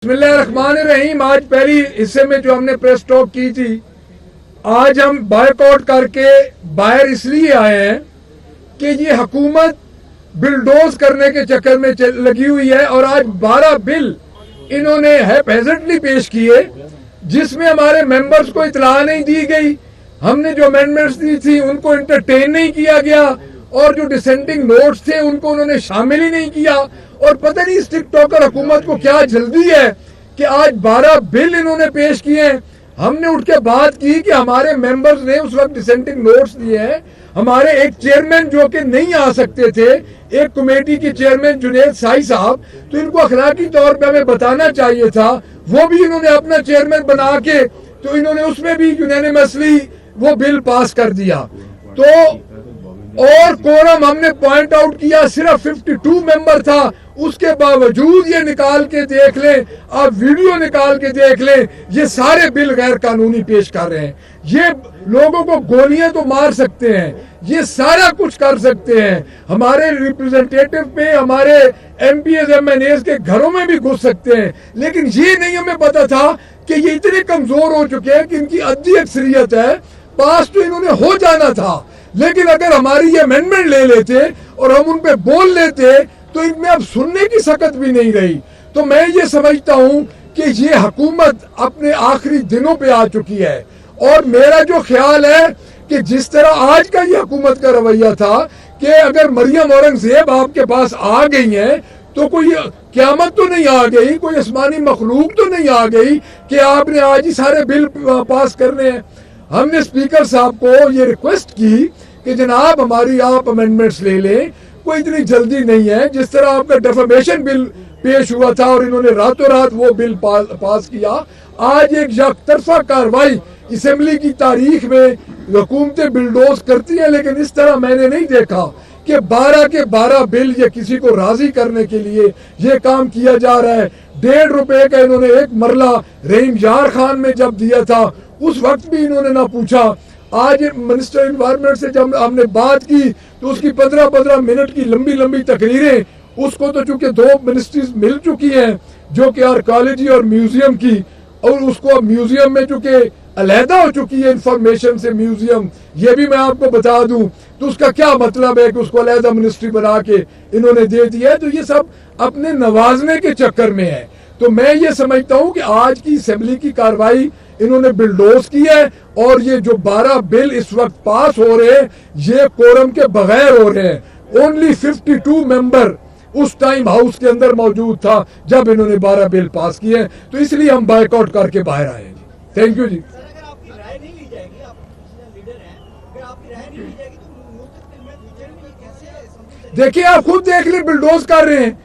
बिस्मिल्लाहिर्रहमानिर्रहीम। आज पहली हिस्से में जो हमने प्रेस टॉक की थी, आज हम बायकॉट करके बाहर इसलिए आए हैं कि ये हुकूमत बिलडोज करने के चक्कर में लगी हुई है और आज 12 बिल इन्होंने हैज़र्डली पेश किए जिसमें हमारे मेंबर्स को इतला नहीं दी गई। हमने जो अमेंडमेंट्स दी थी उनको इंटरटेन नहीं किया गया और जो डिसेंडिंग नोट्स थे उनको उन्होंने शामिल ही नहीं किया। और पता नहीं इस टिकटॉकर हुकूमत को क्या जल्दी है कि आज 12 बिल इन्होंने पेश किए हैं। हमने उठ के बात की कि हमारे मेंबर्स ने उस वक्त डिसेंडिंग नोट्स दिए हैं। हमारे एक चेयरमैन जो कि नहीं आ सकते थे, एक कमेटी के चेयरमैन जुनेद साई साहब, तो इनको अखलाकी तौर पे हमें बताना चाहिए था, वो भी इन्होंने अपना चेयरमैन बना के तो इन्होंने उसमें भी यूनानिमसली वो बिल पास कर दिया। तो और कोरम हमने पॉइंट आउट किया सिर्फ 52 मेंबर था, उसके बावजूद ये निकाल के देख लें, आप वीडियो निकाल के देख लें, ये सारे बिल गैर कानूनी पेश कर रहे हैं। ये लोगों को गोलियां तो मार सकते हैं, ये सारा कुछ कर सकते हैं, हमारे रिप्रेजेंटेटिव पे, हमारे एमपीएस एमएनएस के घरों में भी घुस सकते हैं। लेकिन ये नहीं हमें पता था कि ये इतने कमजोर हो चुके हैं कि इनकी अद्दी अक्सरियत है, पास तो इन्होंने हो जाना था। लेकिन अगर हमारी ये अमेंडमेंट ले लेते और हम उन पे बोल लेते तो इनमें अब सुनने की सकत भी नहीं रही। तो मैं ये समझता हूं कि ये हुकूमत अपने आखिरी दिनों पे आ चुकी है। और मेरा जो ख्याल है कि जिस तरह आज का ये हुकूमत का रवैया था कि अगर मरियम औरंगजेब आपके पास आ गई है तो कोई क़यामत तो नहीं आ गई, कोई आसमानी मखलूक तो नहीं आ गई कि आपने आज ही सारे बिल पास करने हैं। हमने स्पीकर साहब को ये रिक्वेस्ट की कि जनाब हमारी आप अमेंडमेंट्स ले लें, कोई इतनी जल्दी नहीं है। जिस तरह आपका डिफेमेशन बिल पेश हुआ था और इन्होंने रातों रात वो बिल पास किया, आज एक यकतरफा कार्रवाई असेंबली की तारीख में हुकूमतें बिलडोज करती हैं, लेकिन इस तरह मैंने नहीं देखा कि 12 के 12 बिल ये किसी को राजी करने के लिए ये काम किया जा रहा है। ₹1.5 का इन्होंने एक मरला रहीम यार खान में जब दिया था उस वक्त भी इन्होंने ना पूछा। आज मिनिस्टर एनवायरनमेंट से जब हमने बात की तो उसकी 15-15 मिनट की लंबी लंबी तकरीरें, उसको तो चूंकि 2 मिनिस्ट्रीज मिल चुकी हैं जो कि आर्कियोलॉजी और म्यूजियम की, और उसको अब म्यूजियम में चूंकि अलहदा हो चुकी है इंफॉर्मेशन से म्यूजियम, ये भी मैं आपको बता दूं, तो उसका क्या मतलब है कि उसको अलहदा मिनिस्ट्री बना के इन्होंने दे दिया है। तो ये सब अपने नवाजने के चक्कर में है। तो मैं ये समझता हूं कि आज की असेंबली की कार्रवाई इन्होंने बिलडोज की है और ये जो 12 बिल इस वक्त पास हो रहे हैं ये कोरम के बगैर हो रहे हैं। ओनली 52 मेंबर उस टाइम हाउस के अंदर मौजूद था जब इन्होंने 12 बिल पास किए, तो इसलिए हम बायकॉट करके बाहर आए हैं। थैंक यू जी। देखिए आप खुद देख लें, बिलडोज कर रहे हैं।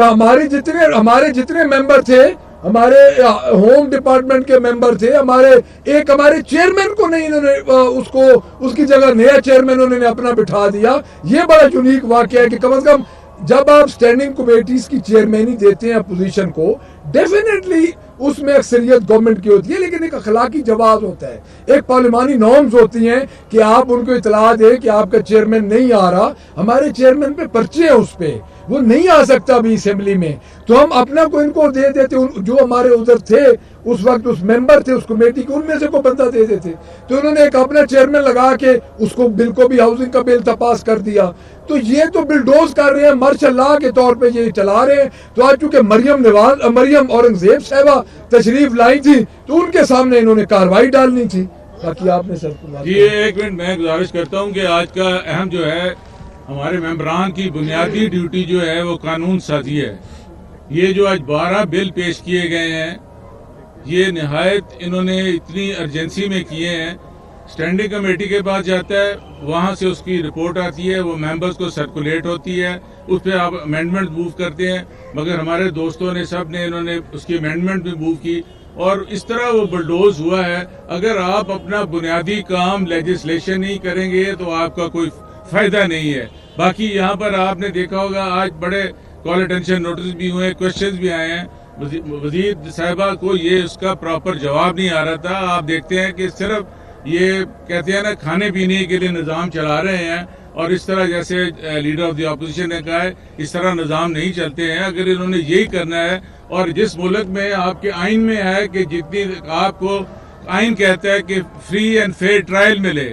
हमारे जितने मेंबर थे, हमारे होम डिपार्टमेंट के मेंबर थे, हमारे चेयरमैन को नहीं इन्होंने उसकी जगह नया चेयरमैन उन्होंने अपना बिठा दिया। ये बड़ा यूनिक वाकया है कि कम से कम जब आप स्टैंडिंग कमेटीज की चेयरमैनी देते हैं अपोजिशन को, डेफिनेटली उसमें अक्सरियत गवर्नमेंट की होती है, लेकिन एक अखलाकी जवाब होता है, एक पार्लिमानी नॉर्म्स होती हैं कि आप उनको इतला दें कि आपका चेयरमैन नहीं आ रहा। हमारे चेयरमैन पे पर्चे हैं, उस पे वो नहीं आ सकता अभी असेंबली में, तो हम अपना को इनको दे देते। जो हमारे उधर थे उस वक्त उस मेंबर थे उस कमेटी के, उनमें से को बंदा दे देते, तो उन्होंने एक अपना चेयरमैन लगा के उसको बिल को भी हाउसिंग का बिल था पास कर दिया। तो ये तो बिलडोज कर रहे हैं, मार्शल के तौर पे ये चला रहे हैं। तो आज चूंकि मरियम औरंगजेब साहिबा तशरीफ लाई थी तो उनके सामने इन्होंने कार्रवाई डालनी थी। बाकी आपने सर जी एक मिनट मैं गुजारिश करता हूँ कि आज का अहम जो है हमारे मेंबरान की बुनियादी ड्यूटी जो है वो कानून साजी है। ये जो आज 12 बिल पेश किए गए हैं ये निहायत इन्होंने इतनी अर्जेंसी में किए हैं। स्टैंडिंग कमेटी के पास जाता है, वहाँ से उसकी रिपोर्ट आती है, वो मेंबर्स को सर्कुलेट होती है, उस पर आप अमेंडमेंट मूव करते हैं। मगर हमारे दोस्तों ने सब ने इन्होंने उसकी अमेंडमेंट भी मूव की और इस तरह वो बुलडोज हुआ है। अगर आप अपना बुनियादी काम लेजिस्लेशन नहीं करेंगे तो आपका कोई फायदा नहीं है। बाकी यहाँ पर आपने देखा होगा आज बड़े कॉल अटेंशन नोटिस भी हुए, क्वेश्चंस भी आए हैं। वजीर साहिबा को ये उसका प्रॉपर जवाब नहीं आ रहा था। आप देखते हैं कि सिर्फ ये कहते हैं ना खाने पीने के लिए निज़ाम चला रहे हैं और इस तरह जैसे लीडर ऑफ द अपोजिशन ने कहा है इस तरह निज़ाम नहीं चलते हैं। अगर इन्होंने यही करना है اور جس ملک میں آپ کے آئین میں ہے کہ جتنی آپ کو آئین کہتا ہے کہ فری اینڈ فیئر ٹرائل ملے،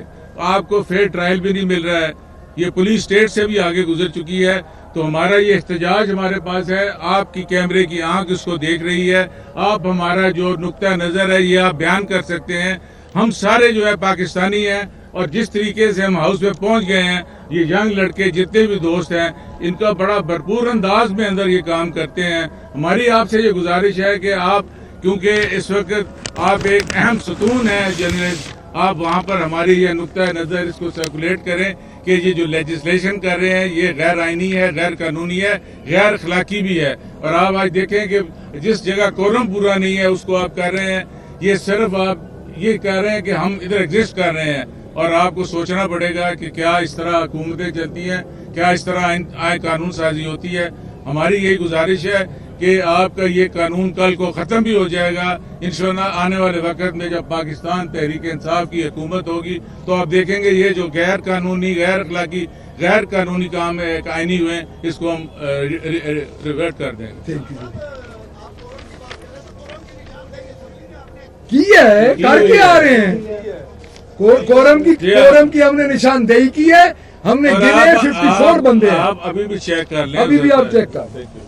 آپ کو فیئر ٹرائل بھی نہیں مل رہا ہے. یہ پولیس اسٹیٹ سے بھی آگے گزر چکی ہے. تو ہمارا یہ احتجاج ہمارے پاس ہے، آپ کی کیمرے کی آنکھ اس کو دیکھ رہی ہے، آپ ہمارا جو نقطہ نظر ہے یہ آپ بیان کر سکتے ہیں. ہم سارے جو ہے پاکستانی ہیں، اور جس طریقے سے ہم ہاؤس میں پہنچ گئے ہیں، یہ ینگ لڑکے جتنے بھی دوست ہیں ان کا بڑا بھرپور انداز میں اندر یہ کام کرتے ہیں. ہماری آپ سے یہ گزارش ہے کہ آپ، کیونکہ اس وقت آپ ایک اہم ستون ہیں جرنلسٹ، آپ وہاں پر ہماری یہ نقطہ نظر اس کو سرکولیٹ کریں کہ یہ جو لیجسلیشن کر رہے ہیں یہ غیر آئینی ہے، غیر قانونی ہے، غیر اخلاقی بھی ہے. اور آپ آج دیکھیں کہ جس جگہ کورم پورا نہیں ہے اس کو آپ کر رہے ہیں. یہ صرف آپ یہ کہہ رہے ہیں کہ ہم ادھر ایگزسٹ کر رہے ہیں، اور آپ کو سوچنا پڑے گا کہ کیا اس طرح حکومتیں چلتی ہیں، کیا اس طرح قانون سازی ہوتی ہے. ہماری یہی گزارش ہے کہ آپ کا یہ قانون کل کو ختم بھی ہو جائے گا انشاءاللہ. آنے والے وقت میں جب پاکستان تحریک انصاف کی حکومت ہوگی تو آپ دیکھیں گے یہ جو غیر قانونی، غیر اخلاقی، غیر قانونی کام ہے آئینی ہوئے، اس کو ہم ریورٹ کر دیں گے. کیا ہے کر کے آ رہے ہیں. کورم کی ہم نے نشاندہی کی ہے، ہم نے گنے 54 بندے ہیں. آپ ابھی بھی چیک کر لیں، ابھی بھی آپ چیک کر.